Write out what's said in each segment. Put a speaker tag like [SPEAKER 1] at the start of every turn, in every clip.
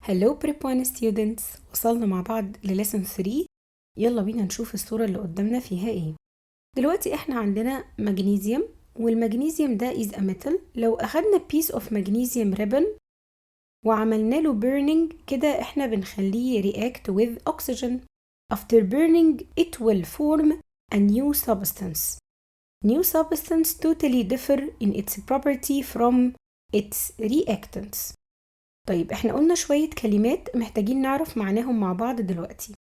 [SPEAKER 1] Hello Prep 1 students. وصلنا مع بعض لليسن 3. يلا بينا نشوف الصورة اللي قدامنا فيها ايه. دلوقتي احنا عندنا مغنيسيوم، والمغنيسيوم ده is a metal. لو اخدنا piece of magnesium ribbon وعملنا له burning كده احنا بنخليه react with oxygen. After burning it will form a new substance. New substance totally differ in its property from its reactants. طيب احنا قلنا شوية كلمات محتاجين نعرف معناهم مع بعض دلوقتي.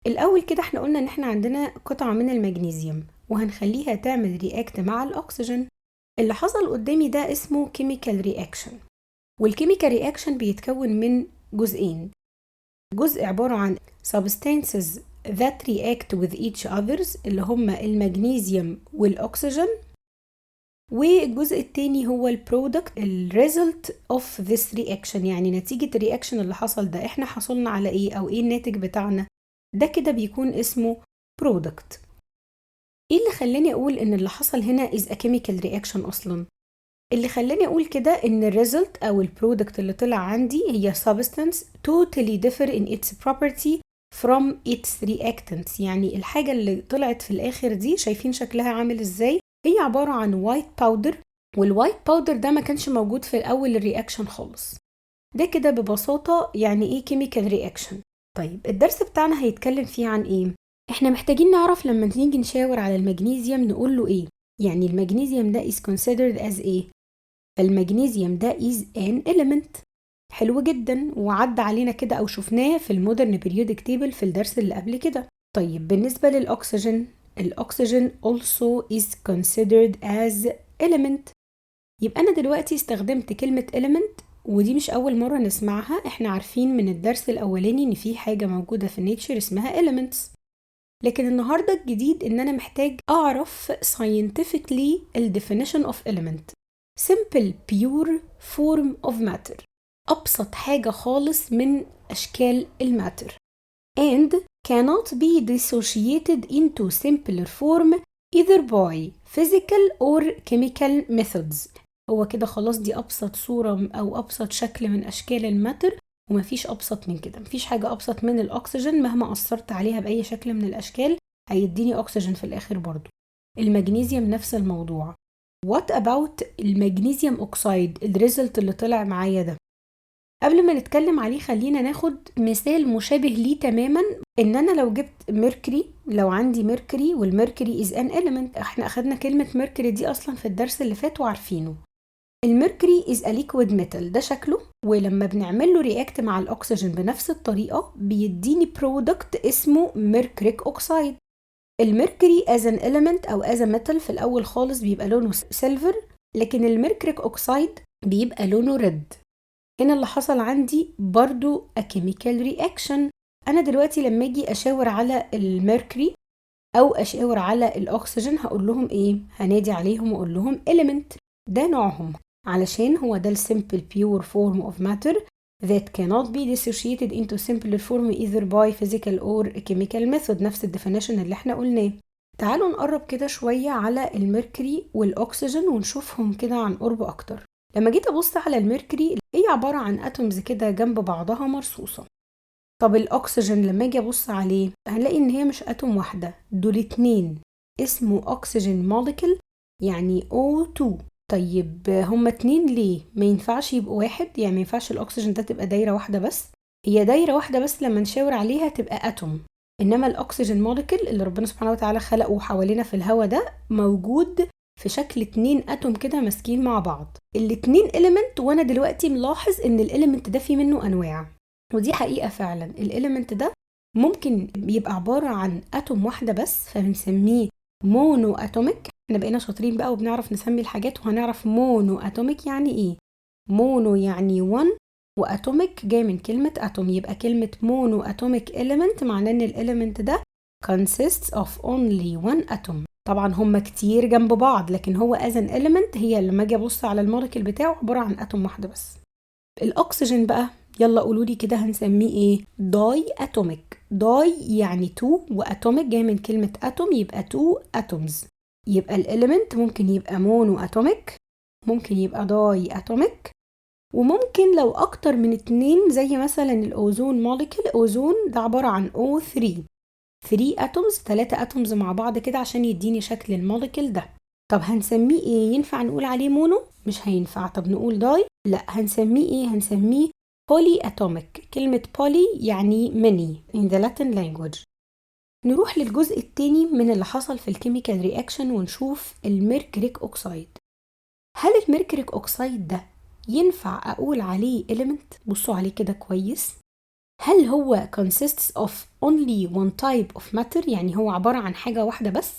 [SPEAKER 1] الأول كده احنا قلنا ان احنا عندنا قطعة من المغنيسيوم وهنخليها تعمل رياكت مع الأكسجين. اللي حصل قدامي ده اسمه chemical reaction، والchemical reaction بيتكون من جزئين. جزء عبارة عن substances that react with each others اللي هما المغنيسيوم والأكسجين، والجزء التاني هو البرودكت الريزلت اوف ذس رياكشن، يعني نتيجة الرياكشن اللي حصل ده احنا حصلنا على ايه او ايه الناتج بتاعنا. ده كده بيكون اسمه برودكت. ايه اللي خلاني اقول ان اللي حصل هنا is a chemical reaction اصلا؟ اللي خلاني اقول كده ان الريزلت او البرودكت اللي طلع عندي هي substance totally differ in its property from its reactants. يعني الحاجة اللي طلعت في الاخر دي شايفين شكلها عامل ازاي؟ هي عبارة عن وايت باودر، والوايت باودر ده ما كانش موجود في الأول الرياكشن خالص. ده كده ببساطة يعني ايه كيميكال رياكشن. طيب الدرس بتاعنا هيتكلم فيه عن ايه؟ احنا محتاجين نعرف لما نيجي نشاور على المغنيسيوم نقول له ايه. يعني المغنيسيوم ده is considered as ايه؟ المغنيسيوم ده is an element. حلو جدا، وعدى علينا كده او شفناه في المودرن periodic table في الدرس اللي قبل كده. طيب بالنسبة للأكسجين، الأكسجين also is considered as element. يبقى أنا دلوقتي استخدمت كلمة element، ودي مش أول مرة نسمعها. احنا عارفين من الدرس الأولاني إن في حاجة موجودة في النيتشر اسمها elements، لكن النهاردة الجديد إن أنا محتاج أعرف scientifically ال definition of element. simple pure form of matter، أبسط حاجة خالص من أشكال الماتر. and cannot be dissociated into simpler form either by physical or chemical methods. هو كده خلاص دي أبسط صورة أو أبسط شكل من أشكال الماتر، ومفيش أبسط من كده. مفيش حاجة أبسط من الأكسجين مهما أثرت عليها بأي شكل من الأشكال هيديني أكسجين في الآخر برضو. المغنيسيوم نفس الموضوع. What about المغنيسيوم أكسايد الريزلت اللي طلع معايا ده؟ قبل ما نتكلم عليه خلينا ناخد مثال مشابه ليه تماما. ان انا لو جبت ميركوري، لو عندي ميركوري والميركوري is an element، احنا اخدنا كلمة ميركوري دي اصلا في الدرس اللي فات وعارفينه. الميركوري is a liquid metal، ده شكله، ولما بنعمل له رياكت مع الاكسجين بنفس الطريقة بيديني برودكت اسمه ميركوريك اوكسايد. الميركوري as an element او as a metal في الاول خالص بيبقى لونه سيلفر، لكن الميركوريك اوكسايد بيبقى لونه ريد. هنا اللي حصل عندي برضو a chemical reaction. أنا دلوقتي لما أجي أشاور على الميركوري أو أشاور على الأكسجين هقول لهم إيه؟ هنادي عليهم وأقول لهم element. ده نوعهم، علشان هو ده simple pure form of matter that cannot be dissociated into simpler form either by physical or chemical method. نفس الديفينيشن اللي احنا قلناه. تعالوا نقرب كده شوية على الميركوري والأكسجين ونشوفهم كده عن قرب أكتر. لما جيت أبص على الميركوري هي عبارة عن اتومز كده جنب بعضها مرصوصة. طب الأكسجين لما اجي أبص عليه هنلاقي إن هي مش اتوم واحدة، دول اتنين، اسمه أكسجين موليكول، يعني O2. طيب هما اتنين ليه؟ ما ينفعش يبقوا واحد؟ يعني ما ينفعش الأكسجين ده تبقى دايرة واحدة بس؟ هي دايرة واحدة بس لما نشاور عليها تبقى اتوم، إنما الأكسجين موليكول اللي ربنا سبحانه وتعالى خلقه حوالينا في الهواء ده موجود في شكل اتنين اتوم كده ماسكين مع بعض. الاتنين element، وانا دلوقتي ملاحظ ان الاليمنت ده فيه منه انواع، ودي حقيقة فعلا. الاليمنت ده ممكن يبقى عبارة عن اتوم واحدة بس فبنسميه مونو اتوميك. احنا بقينا شاطرين بقى وبنعرف نسمي الحاجات، وهنعرف مونو اتوميك يعني ايه. مونو يعني 1، واتوميك جاي من كلمة اتوم، يبقى كلمة مونو اتوميك element معناه ان الاليمنت ده consists of only one atom. طبعا هما كتير جنب بعض، لكن هو as an element هي لما اجي ابص على المولكيول بتاعه عبارة عن اتوم واحدة بس. الاكسجين بقى يلا قولوا لي كده هنسميه ايه؟ داي اتوميك. داي يعني 2، واتوميك جاي من كلمة اتوم يبقى 2 اتومز. يبقى الاليمنت ممكن يبقى مونو اتوميك، ممكن يبقى داي اتوميك، وممكن لو اكتر من 2 زي مثلا الاوزون موليكول، اوزون ده عبارة عن O3، 3 اتومز، 3 اتومز مع بعض كده عشان يديني شكل الموليكول ده. طب هنسميه ايه؟ ينفع نقول عليه مونو؟ مش هينفع. طب نقول داي؟ لا. هنسميه ايه؟ هنسميه بولي اتوميك. كلمة بولي يعني many in the Latin language. نروح للجزء التاني من اللي حصل في الكيميكال رياكشن ونشوف الميركوريك اوكسايد. هل الميركوريك اوكسايد ده ينفع اقول عليه element؟ بصوا عليه كده كويس. هل هو consists of only one type of matter، يعني هو عبارة عن حاجة واحدة بس،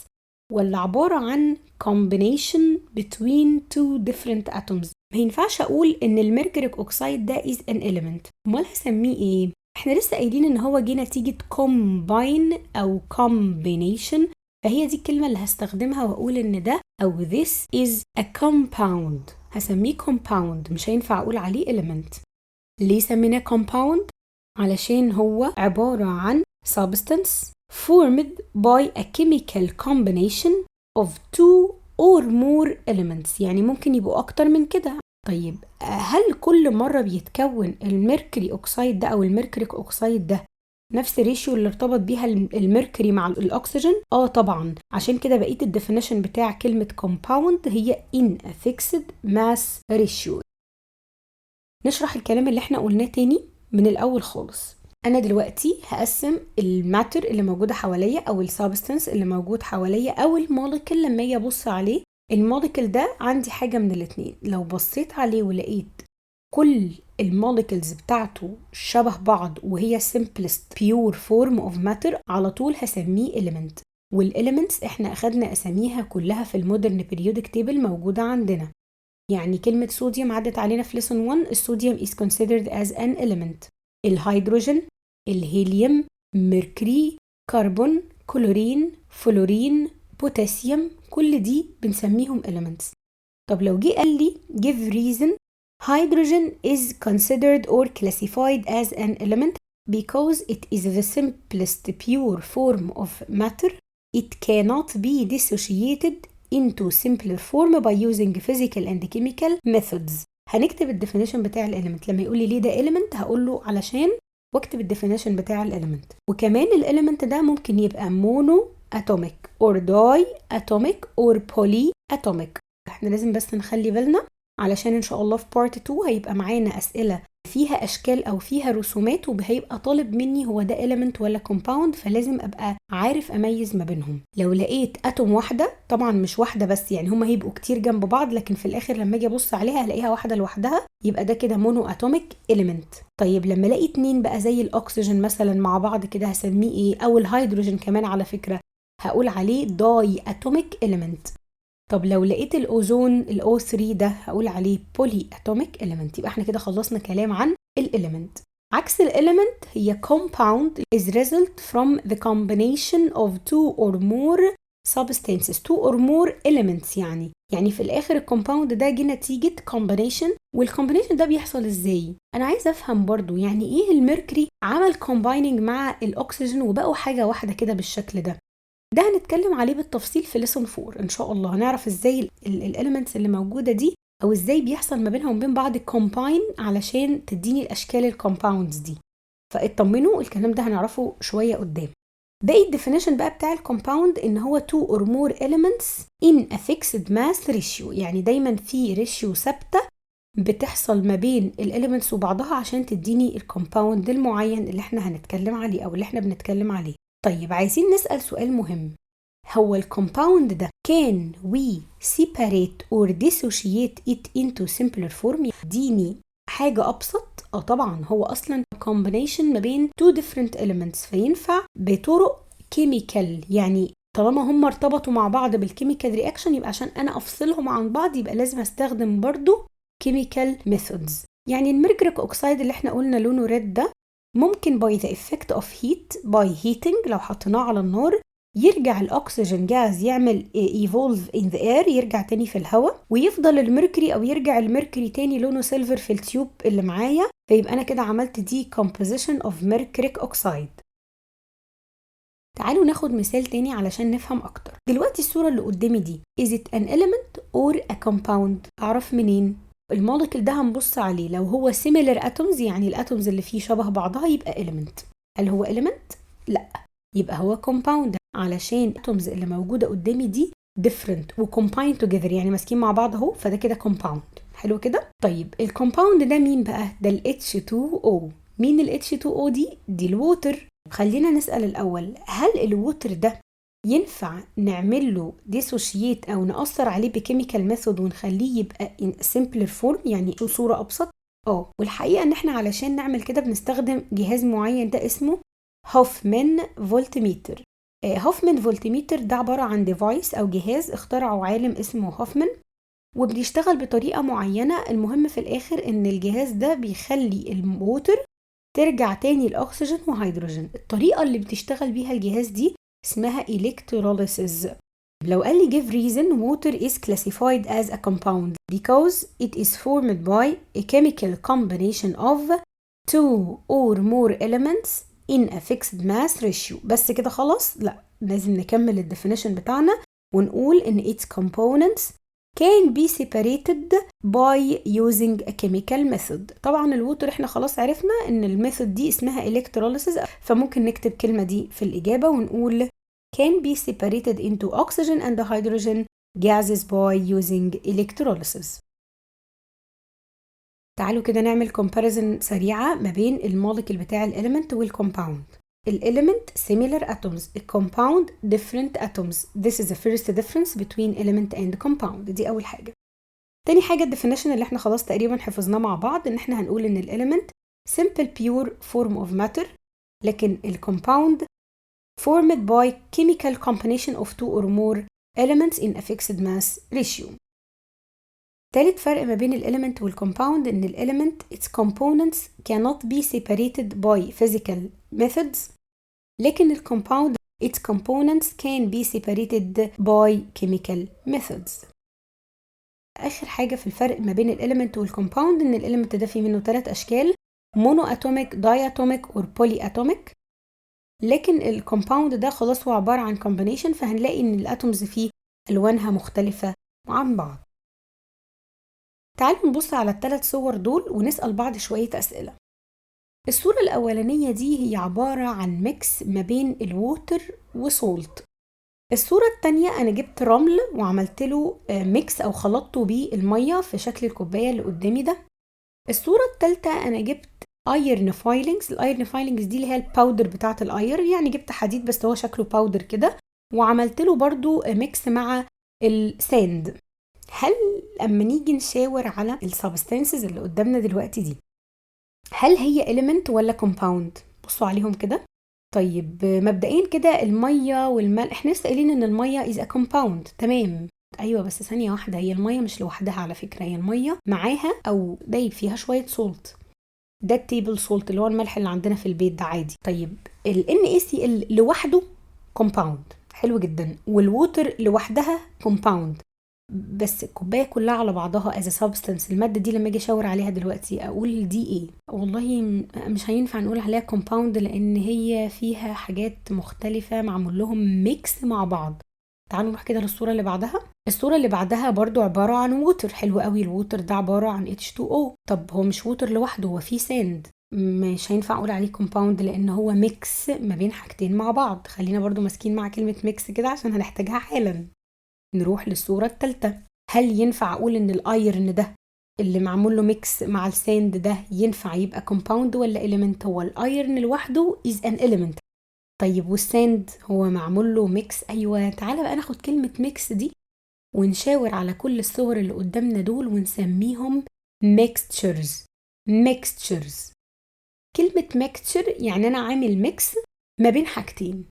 [SPEAKER 1] ولا عبارة عن combination between two different atoms؟ ما ينفعش اقول ان الميركوريك اوكسايد ده is an element. امال هسميه ايه؟ احنا لسه قايلين ان هو جه نتيجة combine او combination، فهي دي الكلمة اللي هستخدمها واقول ان ده او this is a compound. هسميه compound، مش هينفع اقول عليه element. ليه سميناه compound؟ علشان هو عبارة عن substance formed by a chemical combination of 2 or more elements، يعني ممكن يبقوا أكتر من كده. طيب هل كل مرة بيتكون الميركوري أوكسايد ده أو الميركوريك أوكسايد ده نفس الريشيو اللي ارتبط بيها الميركوري مع الأكسجين؟ طبعا. عشان كده بقية الديفينيشن بتاع كلمة compound هي in a fixed mass ratio. نشرح الكلام اللي احنا قلناه تاني من الأول خالص. أنا دلوقتي هقسم الماتر اللي موجودة حواليا أو السابستنس اللي موجود حواليا أو الموليكل. لما أجي أبص عليه، الموليكل ده عندي حاجة من الاتنين. لو بصيت عليه ولقيت كل الموليكلز بتاعته شبه بعض وهي simplest pure form of matter، على طول هسميه element. والelements احنا أخدنا أساميها كلها في المودرن periodic table موجودة عندنا. يعني كلمة صوديوم عدت علينا في lesson 1. الصوديوم is considered as an element. الهيدروجين، الهيليوم، ميركوري، كربون، كلورين، فلورين، بوتاسيوم، كل دي بنسميهم elements. طب لو جه قال لي give reason: hydrogen is considered or classified as an element because it is the simplest pure form of matter. It cannot be dissociated into simpler form by using physical and chemical methods. هنكتب الديفينيشن بتاع الاليمنت. لما يقول لي ليه ده element هقول له علشان، واكتب الديفينيشن بتاع الاليمنت. وكمان الاليمنت ده ممكن يبقى مونو اتوميك اور داي اتوميك اور بولي اتوميك. احنا لازم بس نخلي بالنا علشان ان شاء الله في بارت 2 هيبقى معانا اسئله فيها اشكال او فيها رسومات، وهيبقى طالب مني هو ده element ولا compound، فلازم ابقى عارف اميز ما بينهم. لو لقيت اتوم واحده، طبعا مش واحده بس، يعني هما هيبقوا كتير جنب بعض، لكن في الاخر لما اجي ابص عليها هلاقيها واحده لوحدها، يبقى ده كده مونو اتوميك element. طيب لما الاقي 2 بقى زي الاكسجين مثلا مع بعض كده هسميه ايه؟ او الهيدروجين كمان على فكره هقول عليه داي اتوميك element. طب لو لقيت الأوزون الO3 ده هقول عليه بولي اتوميك element. يبقى احنا كده خلصنا كلام عن الاليمنت. عكس الاليمنت هي compound is result from the combination of 2 or more substances, 2 or more elements. يعني في الآخر الكومباوند ده جه نتيجة combination. والcombination ده بيحصل ازاي؟ أنا عايزة أفهم برضو يعني ايه الميركوري عمل combining مع الأكسجين وبقوا حاجة واحدة كده بالشكل ده. ده هنتكلم عليه بالتفصيل في lesson 4 ان شاء الله. هنعرف ازاي الاليمنتس اللي موجوده دي او ازاي بيحصل ما بينهم وبين بعض الكومباين علشان تديني الاشكال الكومباوندز دي. فاطمنوا الكلام ده هنعرفه شويه قدام. باقي الديفينيشن بقى بتاع الكومباوند ان هو 2 or more elements in a fixed mass ratio، يعني دايما في ريشيو ثابته بتحصل ما بين الاليمنتس وبعضها عشان تديني الكومباوند المعين اللي احنا هنتكلم عليه او اللي احنا بنتكلم عليه. طيب عايزين نسأل سؤال مهم: هو الكومباوند ده can we separate or dissociate it into simpler form؟ يديني حاجة أبسط؟ طبعا. هو أصلا combination ما بين two different elements، فينفع بطرق chemical. يعني طالما هم ارتبطوا مع بعض بالchemical reaction، يبقى عشان أنا أفصلهم عن بعض يبقى لازم أستخدم برضو chemical methods. يعني الميركوريك أوكسايد اللي احنا قلنا لونه ريد ده ممكن by the effect of heat by heating، لو حطيناه على النار يرجع الأكسجين جاز يعمل evolve in the air، يرجع تاني في الهواء، ويفضل الميركوري أو يرجع الميركوري تاني لونه سيلفر في التيوب اللي معايا، فيبقى أنا كده عملت دي composition of mercuric oxide. تعالوا ناخد مثال تاني علشان نفهم أكتر. دلوقتي الصورة اللي قدامي دي is it an element or a compound؟ أعرف منين؟ المولكيول ده هنبص عليه لو هو similar atoms يعني الاتومز اللي فيه شبه بعضها يبقى element. هل هو element؟ لا، يبقى هو compound علشان الاتومز اللي موجودة قدامي دي different و combined together يعني ماسكين مع بعض اهو، فده كده compound. حلو كده. طيب الكومباوند ده مين بقى؟ ده ال H2O. مين ال H2O دي الووتر. خلينا نسأل الأول، هل الووتر ده ينفع نعمل له ديسوشيت أو نأثر عليه بكيميكال ميثود ونخليه يبقى in simpler form يعني صورة أبسط؟ والحقيقة إن إحنا علشان نعمل كده بنستخدم جهاز معين ده اسمه هوفمان فولتميتر. هوفمان فولتميتر ده عبارة عن ديفايس أو جهاز اخترعه عالم اسمه هوفمان، وبيشتغل بطريقة معينة. المهم في الآخر إن الجهاز ده بيخلي الووتر ترجع تاني الأكسجين وهيدروجين. الطريقة اللي بتشتغل بيها الجهاز دي اسمها electrolysis. لو قال لي give reason water is classified as a compound because it is formed by a chemical combination of two or more elements in a fixed mass ratio. بس كده خلاص؟ لا، لازم نكمل الديفينيشن بتاعنا ونقول إن its components can be separated by using a chemical method. طبعا الووتر احنا خلاص عرفنا ان الميثود دي اسمها electrolysis، فممكن نكتب كلمة دي في الإجابة ونقول can be separated into oxygen and hydrogen gases by using electrolysis. تعالوا كده نعمل comparison سريعة ما بين المولكيول بتاع الإليمنت والكومباوند. الإليمنت similar atoms, الكومباوند different atoms. This is the first difference between element and compound. دي أول حاجة. تاني حاجة الديفينيشن اللي احنا خلاص تقريبا حفظناه مع بعض، ان احنا هنقول ان الإليمنت simple pure form of matter، لكن الكومباوند formed by chemical combination of two or more elements in a fixed mass ratio. تالت فرق ما بين الإليمنت والكومباوند ان الإليمنت its components cannot be separated by physical methods، لكن الكومباوند its components can be separated by chemical methods. آخر حاجة في الفرق ما بين الإليمنت والكومباوند ان الإليمنت ده فيه منه 3 أشكال: monoatomic, diatomic or polyatomic، لكن الكومباوند ده خلاص هو عبارة عن combination، فهنلاقي ان الاتومز فيه ألوانها مختلفة عن بعض. تعالوا نبص على ال3 صور دول ونسأل بعض شوية أسئلة. الصورة الأولانية دي هي عبارة عن ميكس ما بين الووتر وسولت. الصورة التانية أنا جبت رمل وعملت له ميكس أو خلطته بالمية في شكل الكوباية اللي قدامي ده. الصورة التالتة أنا جبت ايرن فايلينجز. الايرن فايلينجز دي اللي هي الباودر بتاعة الاير، يعني جبت حديد بس هو شكله باودر كده وعملت له برضو ميكس مع الساند. هل لما نيجي نشاور على السبستانسز اللي قدامنا دلوقتي دي، هل هي element ولا compound؟ بصوا عليهم كده. طيب مبدئيا كده المية والملح، احنا لسه قايلين ان المية is a compound. تمام، ايوه بس ثانية واحدة، هي المية مش لوحدها على فكرة، هي المية معاها او دايب فيها شوية سولت، ده التيبل سولت اللي هو الملح اللي عندنا في البيت ده عادي. طيب ال NaCl لوحده compound، حلو جدا، والووتر لوحدها compound، بس الكوبايه كلها على بعضها as a substance. الماده دي لما اجي اشاور عليها دلوقتي اقول دي ايه؟ والله مش هينفع نقول عليها compound لان هي فيها حاجات مختلفه معمول لهم ميكس مع بعض. تعالوا نروح كده للصوره اللي بعدها. الصوره اللي بعدها برضو عباره عن ووتر. حلو قوي، الووتر ده عباره عن H2O. طب هو مش ووتر لوحده، هو فيه ساند، مش هينفع اقول عليه compound لان هو ميكس ما بين حاجتين مع بعض. خلينا برضو ماسكين مع كلمه ميكس كده عشان هنحتاجها حالا. نروح للصورة الثالثة. هل ينفع أقول إن الأيرن ده اللي معمول له ميكس مع الساند ده ينفع يبقى كومباوند ولا إليمنت؟ هو الأيرن لوحده is an element. طيب والساند هو معمول له ميكس. أيوة، تعالى بقى ناخد كلمة ميكس دي ونشاور على كل الصور اللي قدامنا دول ونسميهم mixtures. mixtures. كلمة mixture يعني أنا عامل ميكس ما بين حاجتين.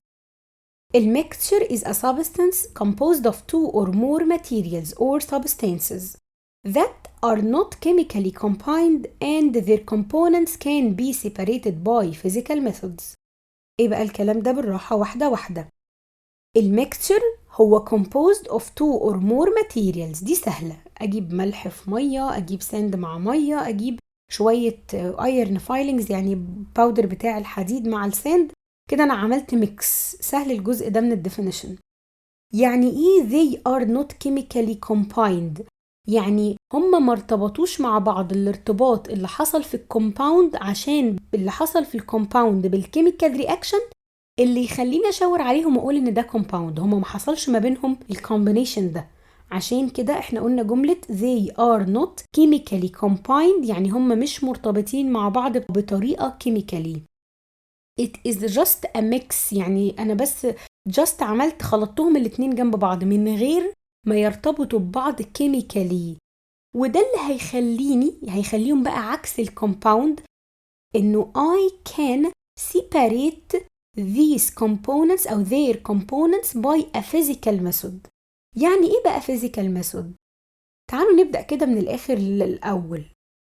[SPEAKER 1] الميكستشر is a substance composed of two or more materials or substances that are not chemically combined and their components can be separated by physical methods. ايه بقى الكلام ده بالراحة واحدة واحدة. الميكستشر هو composed of two or more materials. دي سهلة، اجيب ملح في مية، اجيب ساند مع مية، اجيب شوية iron filings يعني باودر بتاع الحديد مع الساند، كده أنا عملت ميكس. سهل الجزء ده من الديفينيشن. يعني إيه they are not chemically combined؟ يعني هما ما ارتبطوش مع بعض الارتباط اللي حصل في الكومباوند، عشان اللي حصل في الكومباوند بالكيميكال رياكشن اللي يخليني اشاور عليهم واقول ان ده كومباوند، هما ما حصلش ما بينهم الكومبينيشن ده. عشان كده احنا قلنا جملة they are not chemically combined، يعني هما مش مرتبطين مع بعض بطريقة كيميكالي. it is just a mix، يعني انا بس just عملت خلطتهم الاتنين جنب بعض من غير ما يرتبطوا ببعض كيميكالي. وده اللي هيخليهم بقى عكس الكومباوند، انه I can separate these components أو their components by a physical method. يعني إيه بقى physical method؟ تعالوا نبدأ كده من الآخر للأول.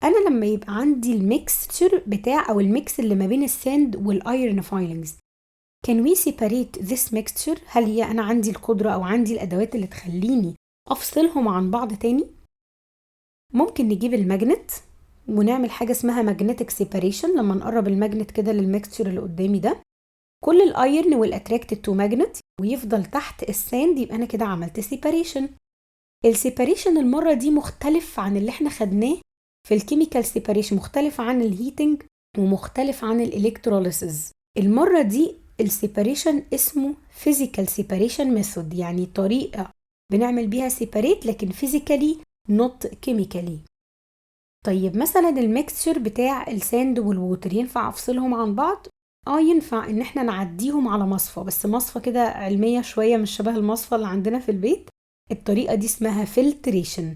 [SPEAKER 1] أنا لما يبقى عندي الميكستشر بتاع أو الميكس اللي ما بين الساند والأيرن فايلنجز، can we separate this mixture؟ هل هي أنا عندي القدرة أو عندي الأدوات اللي تخليني أفصلهم عن بعض تاني؟ ممكن نجيب الماجنت ونعمل حاجة اسمها magnetic separation. لما نقرب الماجنت كده للميكستشر اللي قدامي ده، كل الايرن والاتراكتد تو ماجنت ويفضل تحت الساند، يبقى انا كده عملت سيباريشن. السيباريشن المره دي مختلف عن اللي احنا خدناه في الكيميكال سيباريشن، مختلف عن الهيتنج ومختلف عن الالكتروليسيس. المره دي السيباريشن اسمه فيزيكال سيباريشن ميثود، يعني طريقه بنعمل بيها سيباريت لكن فيزيكالي نوت كيميكالي. طيب مثلا الميكستشر بتاع الساند والووتر ينفع افصلهم عن بعض؟ ينفع ان احنا نعديهم على مصفى، بس مصفى كده علمية شوية مش شبه المصفى اللي عندنا في البيت. الطريقة دي اسمها فلتريشن.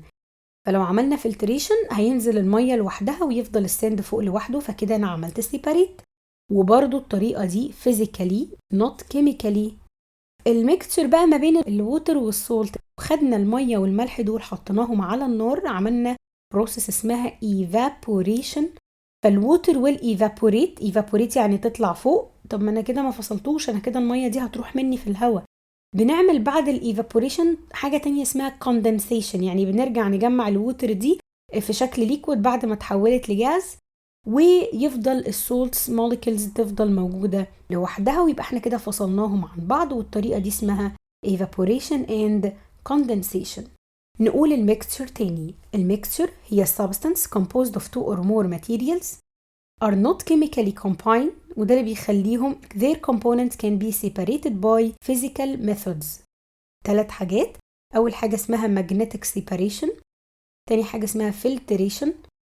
[SPEAKER 1] فلو عملنا فلتريشن هينزل المية لوحدها ويفضل الساند فوق لوحده، فكده انا عملت سيباريت. وبرضو الطريقة دي فيزيكالي نوت كيميكالي. الميكستشر بقى ما بين الووتر والسولت، خدنا المية والملح دول حطيناهم على النار، عملنا بروسيس اسمها evaporation. فالووتر ايفابوريت يعني تطلع فوق. طب ما انا كده ما فصلتوش، انا كده الميه دي هتروح مني في الهواء. بنعمل بعد الايفابوريشن حاجه تانية اسمها كوندنسيشن، يعني بنرجع نجمع الووتر دي في شكل ليكويد بعد ما اتحولت لجاز، ويفضل السولتس موليكيولز تفضل موجوده لوحدها، ويبقى احنا كده فصلناهم عن بعض. والطريقه دي اسمها evaporation and condensation. نقول الميكستشر تاني. الميكستشر هي substance composed of two or more materials are not chemically combined، وده اللي بيخليهم their components can be separated by physical methods. 3 حاجات. أول حاجة اسمها magnetic separation، تاني حاجة اسمها filtration،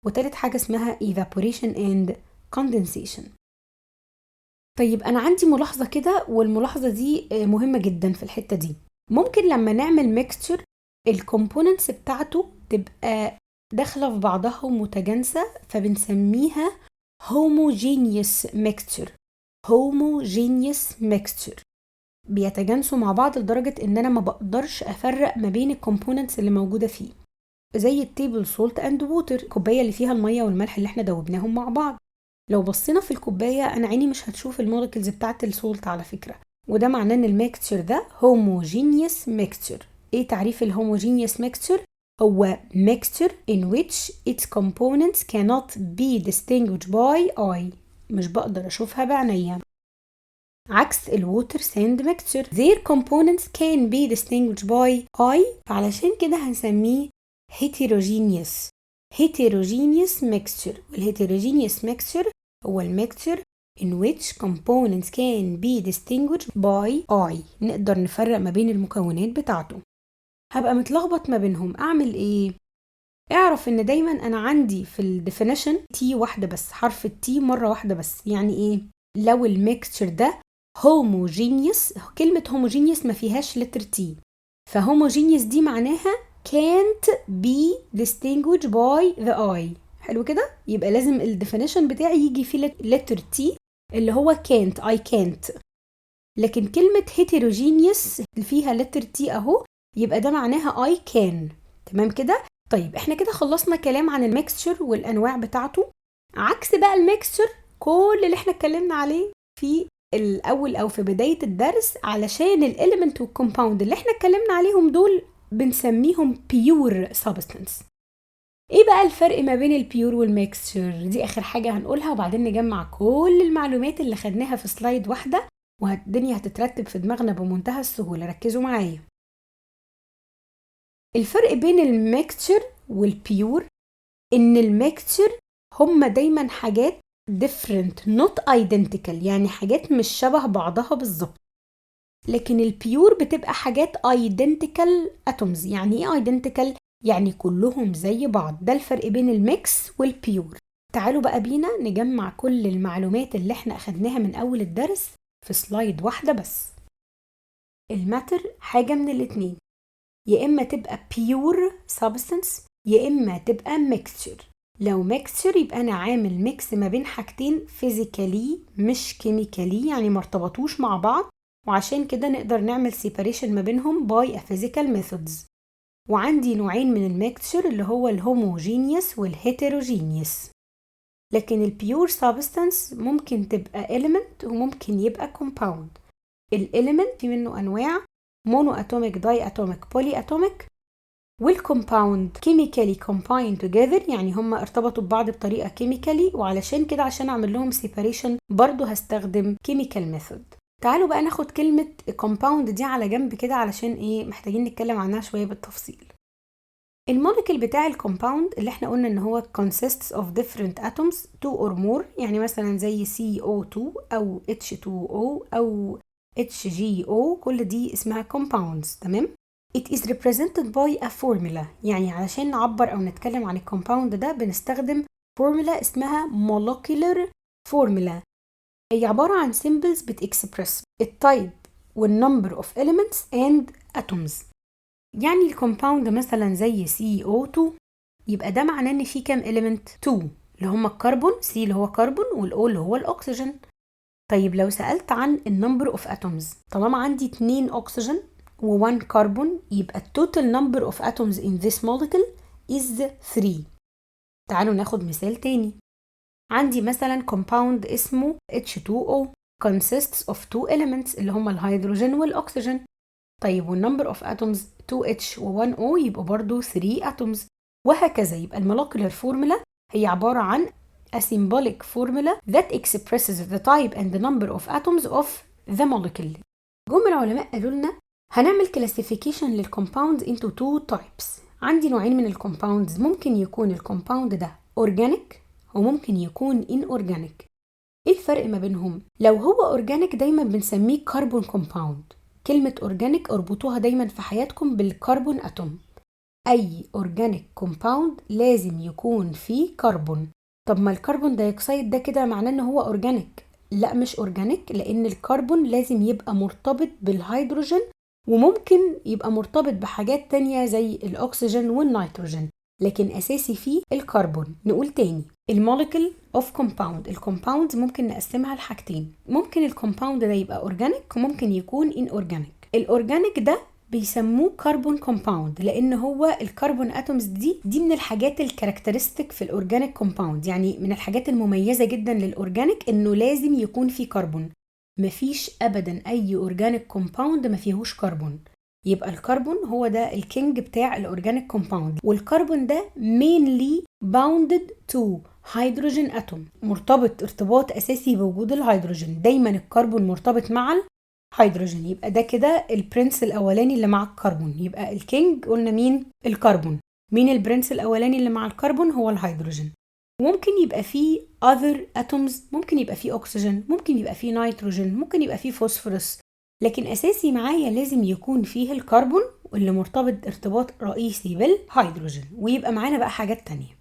[SPEAKER 1] وتالت حاجة اسمها evaporation and condensation. طيب أنا عندي ملاحظة كده، والملاحظة دي مهمة جدا في الحتة دي. ممكن لما نعمل ميكستشر الكومبوننتس بتاعته تبقى داخلة في بعضها ومتجانسة، فبنسميها homogeneous mixture. homogeneous mixture بيتجانسوا مع بعض لدرجة ان انا ما بقدرش افرق ما بين الكومبوننتس اللي موجودة فيه، زي التيبل سولت اند ووتر، الكوباية اللي فيها المية والملح اللي احنا دوبناهم مع بعض. لو بصينا في الكوباية انا عيني مش هتشوف المولكيولز بتاعت السولت على فكرة، وده معناه ان الميكستشر ده homogeneous mixture. ايه تعريف الهوموجينيوس ميكستشر؟ هو mixture in which its components cannot be distinguished by eye، مش بقدر اشوفها بعينيا. عكس الووتر ساند ميكستشر their components can be distinguished by eye، فعلشان كده هنسميه heterogeneous mixture. والheterogeneous mixture هو الميكستشر in which components can be distinguished by eye، نقدر نفرق ما بين المكونات بتاعته. هبقى متلخبط ما بينهم، اعمل ايه؟ اعرف ان دايما انا عندي في الديفينيشن تي واحده بس، حرف التي مره واحده بس. يعني ايه؟ لو الميكستشر ده homogeneous، كلمه homogeneous ما فيهاش لتر تي، فhomogeneous دي معناها can't be distinguished by the eye. حلو كده؟ يبقى لازم الديفينيشن بتاعي يجي فيه لتر تي اللي هو can't، I can't. لكن كلمه heterogeneous اللي فيها لتر تي اهو، يبقى ده معناها I can. تمام كده؟ طيب احنا كده خلصنا كلام عن الميكستشر والانواع بتاعته. عكس بقى الميكستشر كل اللي احنا اتكلمنا عليه في الاول او في بداية الدرس، علشان الاليمنت والكومباوند اللي احنا اتكلمنا عليهم دول بنسميهم pure substance. ايه بقى الفرق ما بين البيور والميكستشر؟ دي اخر حاجة هنقولها، وبعدين نجمع كل المعلومات اللي خدناها في سلايد واحدة، والدنيا هتترتب في دماغنا بمنتهى السهولة. ركزوا معايا. الفرق بين الميكستشر والبيور إن الميكستشر هما دايما حاجات different not identical، يعني حاجات مش شبه بعضها بالظبط. لكن البيور بتبقى حاجات identical atoms. يعني ايه identical؟ يعني كلهم زي بعض. ده الفرق بين الميكس والبيور. تعالوا بقى بينا نجمع كل المعلومات اللي احنا أخدناها من أول الدرس في سلايد واحدة بس. الماتر حاجة من الاتنين، يا إما تبقى pure substance يا إما تبقى mixture. لو mixture يبقى أنا عامل ميكس ما بين حاجتين physically مش chemically، يعني مرتبطوش مع بعض، وعشان كده نقدر نعمل separation ما بينهم by a physical methods. وعندي نوعين من الميكستشر اللي هو الهوموجينيوس والهيتروجينيوس. لكن البيور سابستانس ممكن تبقى element وممكن يبقى compound. الاليمنت في منه انواع مونو اتوميك، داي اتوميك، بولي اتوميك. والكومباوند chemically combined together، يعني هم ارتبطوا ببعض بطريقة chemically، وعلشان كده عشان اعمل لهم separation برضو هستخدم chemical method. تعالوا بقى ناخد كلمة compound دي على جنب كده علشان ايه محتاجين نتكلم عنها شوية بالتفصيل. الموليكول بتاع الكومباوند اللي احنا قلنا ان هو consists of different atoms 2 or more، يعني مثلا زي CO2 او H2O او HGO، كل دي اسمها compounds. تمام. It is represented by a formula، يعني علشان نعبر او نتكلم عن الكومباوند ده بنستخدم formula اسمها molecular formula. هي عبارة عن symbols بتexpress التايب والنمبر of elements and atoms. يعني الكومباوند مثلا زي CO2 يبقى ده معناه ان فيه كام element؟ 2 اللي هم الكربون، C اللي هو كربون، والO اللي هو الأكسجين. طيب لو سألت عن النمبر اوف اتومز، طالما عندي 2 اكسجين و1 كربون يبقى التوتال نمبر اوف اتومز in this molecule is 3. تعالوا ناخد مثال تاني. عندي مثلا compound اسمه H2O consists of 2 elements اللي هما الهيدروجين والاكسجين. طيب والنمبر اوف اتومز 2H و1O يبقى برضو 3 اتومز، وهكذا. يبقى المولكيولر فورمولا هي عبارة عن a symbolic formula that expresses the type and the number of atoms of the molecule. جم العلماء قالوا لنا هنعمل classification للcompounds into 2 types. عندي نوعين من الcompounds، ممكن يكون الكومباوند ده organic وممكن يكون inorganic. ايه الفرق ما بينهم؟ لو هو organic دايما بنسميه carbon compound. كلمة organic اربطوها دايما في حياتكم بالكربون اتوم. اي organic compound لازم يكون فيه كربون. طب ما الكربون دايوكسيد ده كده معناه ان هو اورجانيك؟ لا مش اورجانيك، لان الكربون لازم يبقى مرتبط بالهيدروجين وممكن يبقى مرتبط بحاجات تانية زي الاكسجين والنيتروجين، لكن اساسي فيه الكربون. نقول تاني، الموليكول اوف كومباوند، الكومباوند ممكن نقسمها لحاجتين. ممكن الكومباوند ده يبقى اورجانيك وممكن يكون ان اورجانيك. الاورجانيك ده بيسموه كربون كومباوند لان هو الكربون اتومز دي من الحاجات الكاركترستيك في الاورجانيك كومباوند، يعني من الحاجات المميزه جدا للاورجانيك انه لازم يكون فيه كربون. مفيش ابدا اي اورجانيك كومباوند ما فيهوش كربون. يبقى الكربون هو ده الكينج بتاع الاورجانيك كومباوند، والكربون ده mainly bounded to هيدروجين اتوم، مرتبط ارتباط اساسي بوجود الهيدروجين. دايما الكربون مرتبط مع هيدروجين. يبقى ده كده البرنس الاولاني اللي مع الكربون. يبقى الكينج قلنا مين؟ الكربون. مين البرنس الاولاني اللي مع الكربون؟ هو الهيدروجين. ممكن يبقى فيه other atoms، ممكن يبقى فيه اكسجين، ممكن يبقى فيه نيتروجين، ممكن يبقى فيه فوسفورس، لكن اساسي معايا لازم يكون فيه الكربون واللي مرتبط ارتباط رئيسي بالهيدروجين. ويبقى معانا بقى حاجات تانية.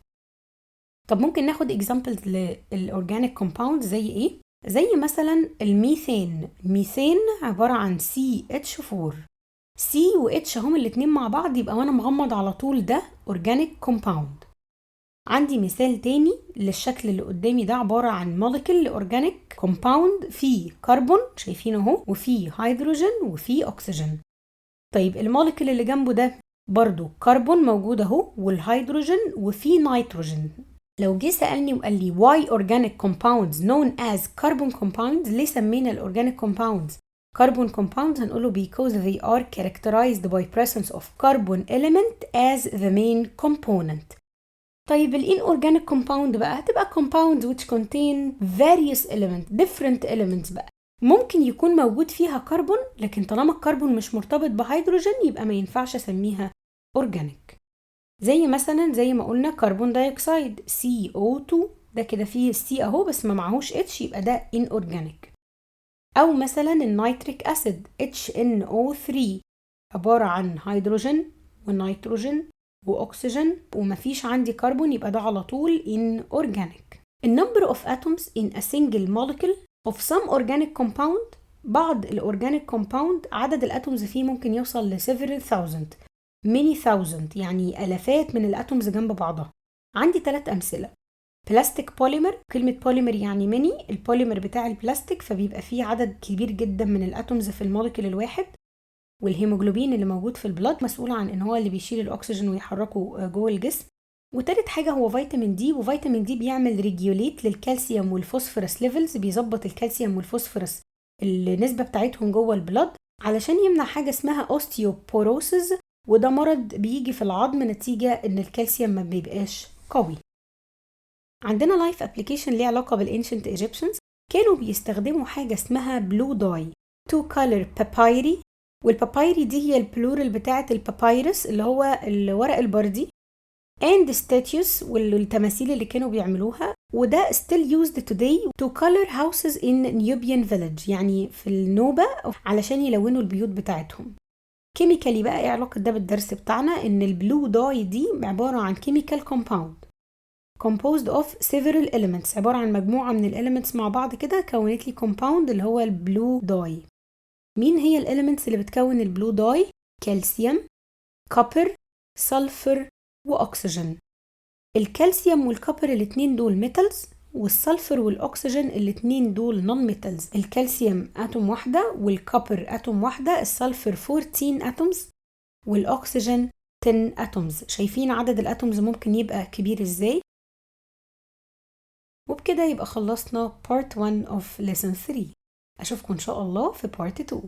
[SPEAKER 1] طب ممكن ناخد examples للأورجانيك كومباوند زي ايه؟ زي مثلا الميثان. ميثان عبارة عن CH4. C و H هم الاتنين مع بعض، يبقى وانا مغمض على طول ده أورجانيك كومباوند. عندي مثال تاني للشكل اللي قدامي ده، عبارة عن موليكول أورجانيك كومباوند فيه كربون شايفينه اهو، وفيه هيدروجين وفيه أكسجين. طيب الموليكول اللي جنبه ده برضو كربون موجود اهو والهيدروجين وفيه نيتروجين. لو جه سألني وقال لي why organic compounds known as carbon compounds، ليه سمينا الأورجانيك compounds carbon compounds؟ هنقوله because they are characterized by presence of carbon element as the main component. طيب inorganic compound بقى هتبقى compounds which contain various elements different elements بقى، ممكن يكون موجود فيها كربون، لكن طالما الكربون مش مرتبط بهيدروجين يبقى ما ينفعش اسميها organic. زي مثلا زي ما قلنا كربون دايوكسيد CO2 ده كده فيه C اهو بس ما معهوش H يبقى ده inorganic. أو مثلا النيتريك أسيد HNO3 عبارة عن هيدروجين ونيتروجين وأكسجين ومفيش عندي كربون يبقى ده على طول inorganic. النمبر of atoms in a single molecule of some organic compound بعض الأورجانيك كومباوند عدد الأتومز فيه ممكن يوصل ل several thousand many thousand يعني ألافات من الأتومز جنب بعضها. عندي 3 أمثلة. بلاستيك بوليمر، كلمة بوليمر يعني ميني، البوليمر بتاع البلاستيك فبيبقى فيه عدد كبير جدا من الأتومز في الموليكول الواحد. والهيموجلوبين اللي موجود في البلاد مسؤول عن ان هو اللي بيشيل الأكسجين ويحركه جوه الجسم. وتالت حاجة هو فيتامين دي، وفيتامين دي بيعمل ريجيوليت للكالسيوم والفوسفورس ليفلز، بيظبط الكالسيوم والفوسفورس النسبة بتاعتهم جوه البلاد علشان يمنع حاجة اسمها اوستيوبوروسيس، وده مرض بيجي في العظم نتيجة ان الكالسيوم ما بيبقاش قوي. عندنا لايف ابليكيشن ليه علاقة بالانشنت ايجيبشنز، كانوا بيستخدموا حاجة اسمها بلو داي تو كولر بابايري، والبابايري دي هي البلورال بتاعة البابايرس اللي هو الورق البردي and statues والتماثيل اللي كانوا بيعملوها، وده still used today to color houses in Nubian village يعني في النوبة علشان يلونوا البيوت بتاعتهم. كيميكالي بقى ايه علاقة ده بالدرس بتاعنا؟ ان البلو داي دي عبارة عن chemical compound composed of several elements، عبارة عن مجموعة من الاليمنتس مع بعض كده كونت لي compound اللي هو البلو داي. مين هي الاليمنتس اللي بتكون البلو داي؟ كالسيوم، كوبر، سلفر، واكسجين. الكالسيوم والكوبر الاتنين دول ميتالز، والسلفر والاكسجين الاتنين دول نون ميتالز. الكالسيوم اتوم واحده والكوبر اتوم واحده، السلفر 14 اتومز والاكسجين 10 اتومز. شايفين عدد الاتومز ممكن يبقى كبير ازاي؟ وبكده يبقى خلصنا part 1 of lesson 3. اشوفكم ان شاء الله في part 2.